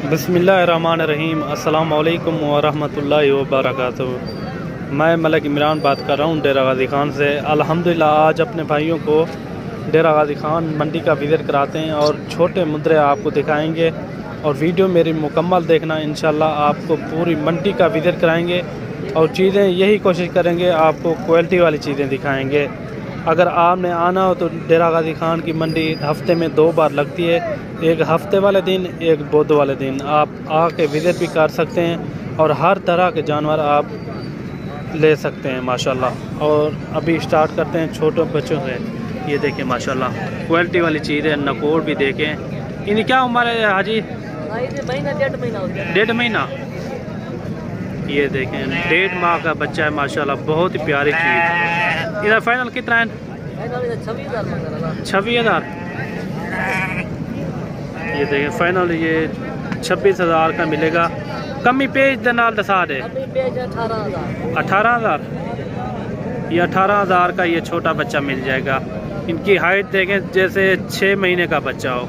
बिस्मिल्लाहिर्रहमानिर्रहीम। अस्सलाम वालेकुम वरहमतुल्लाहि वबरकातुहू। मैं मलिक इमरान बात कर रहा हूँ डेरा गाजी खान से। अल्हम्दुलिल्लाह आज अपने भाइयों को डेरा गाजी खान मंडी का विज़िट कराते हैं और छोटे मुद्रे आपको दिखाएंगे और वीडियो मेरी मुकम्मल देखना। इंशाल्लाह आपको पूरी मंडी का विज़िट कराएंगे और चीज़ें यही कोशिश करेंगे आपको क्वालिटी वाली चीज़ें दिखाएंगे। अगर आपने आना हो तो डेरा गाजी खान की मंडी हफ्ते में 2 बार लगती है, एक हफ्ते वाले दिन, एक बुध वाले दिन। आप आके विज़िट भी कर सकते हैं और हर तरह के जानवर आप ले सकते हैं माशाल्लाह। और अभी स्टार्ट करते हैं छोटे बच्चों से। ये देखें माशाल्लाह क्वालिटी वाली चीज़ है। नकोर भी देखें। इनकी क्या उम्र है हाजी? 1.5 महीना। ये देखें 1.5 माह का बच्चा है माशाल्लाह, बहुत ही प्यारी चीज़। इधर फाइनल कितना है? 26,000। ये देखें फाइनल ये 26,000 का मिलेगा। कमी पेज दे नाल दसा दे 18,000। ये 18,000 का ये छोटा बच्चा मिल जाएगा। इनकी हाइट देखें जैसे 6 महीने का बच्चा हो।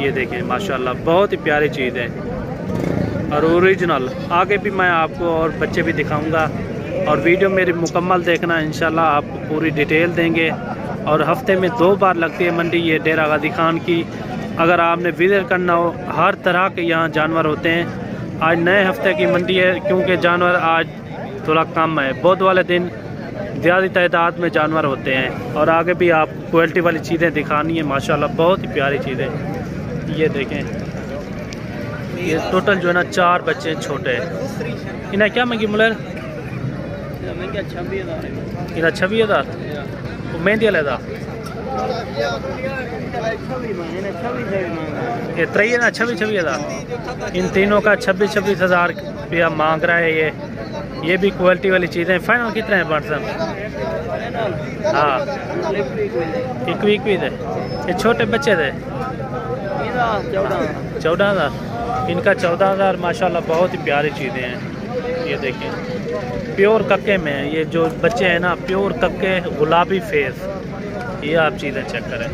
ये देखें माशाल्लाह बहुत ही प्यारी चीज़ है और ओरिजिनल। आगे भी मैं आपको और बच्चे भी दिखाऊंगा और वीडियो मेरी मुकम्मल देखना। इंशाल्लाह आपको पूरी डिटेल देंगे। और हफ्ते में 2 बार लगती है मंडी ये डेरा गाजी खान की। अगर आपने विज़िट करना हो, हर तरह के यहाँ जानवर होते हैं। आज नए हफ्ते की मंडी है क्योंकि जानवर आज थोड़ा कम है। बुध वाले दिन ज़्यादा तादाद में जानवर होते हैं। और आगे भी आपको क्वालिटी वाली चीज़ें दिखानी है माशाल्लाह, बहुत ही प्यारी चीज़ें। ये देखें ये टोटल जो है ना 4 बच्चे छोटे हैं। इन्हें क्या महंगी मुलर? इन्हें 26,000। मेहंदी अलहदा ये 26,000। इन तीनों का 26,000 रुपया मांग रहा है। ये भी क्वालिटी वाली चीज़ें। फाइनल कितने हैं पर्सन? हाँ इक्वी थे। ये छोटे बच्चे थे 14,000। इनका 14,000 माशाल्लाह बहुत ही प्यारी चीज़ें हैं। ये देखें प्योर कक्के में है। ये जो बच्चे हैं ना प्योर कक्के गुलाबी फेस। ये आप चीज़ें चेक करें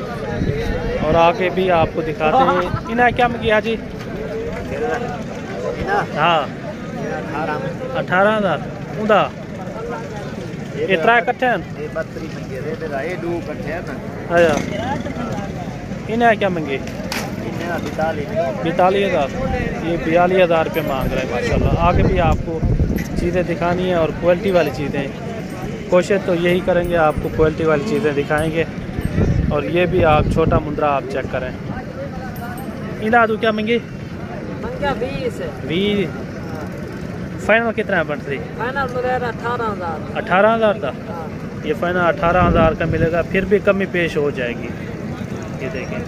और आगे भी आपको दिखाते हैं। इन्हें क्या किया जी? हाँ 18,000। उदा इतना इकट्ठे हैं। अच्छा इन्हें क्या मंगे? 42,000। ये 42,000 रुपये मांग रहे हैं माशाल्लाह। आगे भी आपको चीज़ें दिखानी है और क्वालिटी वाली चीज़ें। कोशिश तो यही करेंगे आपको क्वालिटी वाली चीज़ें दिखाएंगे। और ये भी आप छोटा मुंद्रा आप चेक करें। इन्हें तो क्या मंगे? 20। फाइनल कितना है बनती? 18,000 था। ये फाइनल 18,000 का मिलेगा, फिर भी कमी पेश हो जाएगी। ये देखें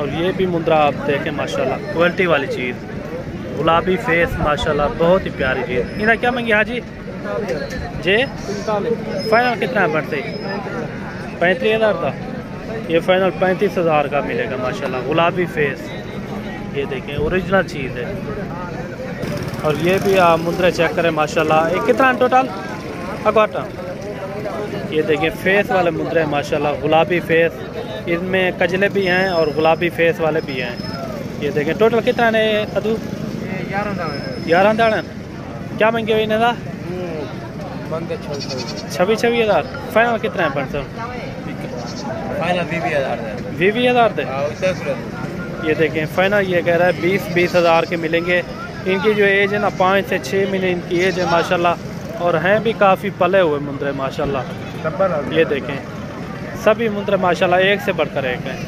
और ये भी मुंद्रा आप देखें माशाल्लाह क्वालिटी वाली चीज़। गुलाबी फेस माशाल्लाह बहुत ही प्यारी चीज़। इन्हें क्या मंगी हाजी जे? फाइनल कितना है बनती? 35,000 था। ये फाइनल 35,000 का मिलेगा माशाल्लाह गुलाबी फेस। ये देखें ओरिजिनल चीज़ है। और ये भी आप मुंद्रे चेक करें माशाल्लाह। ये कितना टोटल? अगवाटा। ये देखें फेस वाले मुंद्रे माशाल्लाह गुलाबी फेस। इनमें कजले भी हैं और गुलाबी फेस वाले भी हैं। ये देखें टोटल कितना है अदू? 11 दाड़न। क्या महंगे हुई इन्हें? 26,000। फाइनल कितना है परसों? फाइनल 20,000 थे। ये देखें फाइनल ये कह रहा है 20,000 के मिलेंगे। इनकी जो एज है ना 5 से 6 महीने इनकी एज है माशाल्लाह। और हैं भी काफ़ी पले हुए मुंद्रे माशाल्लाह। ये देखें सभी मुंद्रे माशाल्लाह एक से बढ़कर एक हैं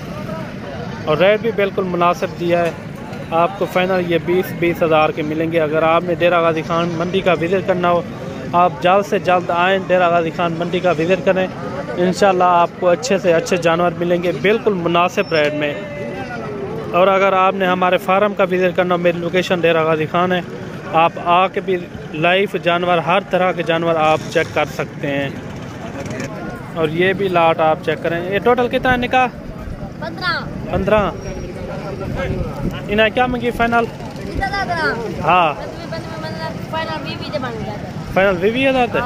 और रेट भी बिल्कुल मुनासिब दिया है आपको। फाइनल ये 20,000 के मिलेंगे। अगर आपने डेरा गाजी खान मंडी का विज़िट करना हो, आप जल्द से जल्द आएँ, डेरा गाजी खान मंडी का विज़िट करें। इंशाल्लाह आपको अच्छे से अच्छे जानवर मिलेंगे बिल्कुल मुनासिब रेट में। और अगर आपने हमारे फार्म का विज़िट करना हो, मेरी लोकेशन डेरा गाजी खान है। आप आके भी लाइव जानवर हर तरह के जानवर आप चेक कर सकते हैं। और ये भी लाट आप चेक करें। ये टोटल कितना है निकाह? 15। इन्हें क्या मंगी फाइनल? हाँ फाइनल 20,000 है।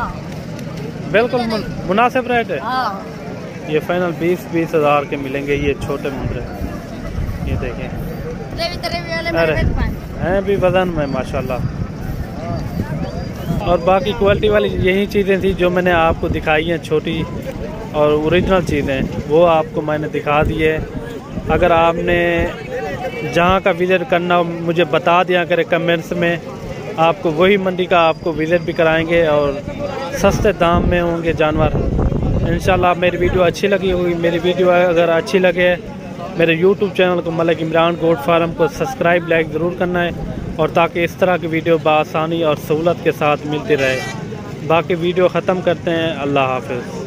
बिल्कुल मुनासिब रेट है। ये फाइनल 20,000 के मिलेंगे ये छोटे मुंद्रे। ये देखें अरे हैं भी वजन में माशाल्लाह। और बाकी क्वालिटी वाली यही चीज़ें थी जो मैंने आपको दिखाई हैं, छोटी और ओरिजिनल चीज़ें वो आपको मैंने दिखा दी है। अगर आपने जहाँ का विज़िट करना मुझे बता दिया करें कमेंट्स में, आपको वही मंडी का आपको विज़िट भी कराएंगे और सस्ते दाम में होंगे जानवर इंशाल्लाह। मेरी वीडियो अच्छी लगी होगी, मेरी वीडियो अगर अच्छी लगे मेरे YouTube चैनल को मलिक इमरान गोट फार्म को सब्सक्राइब लाइक ज़रूर करना है, और ताकि इस तरह की वीडियो बआसानी और सहूलत के साथ मिलती रहे। बाकी वीडियो ख़त्म करते हैं। अल्लाह हाफ़िज़।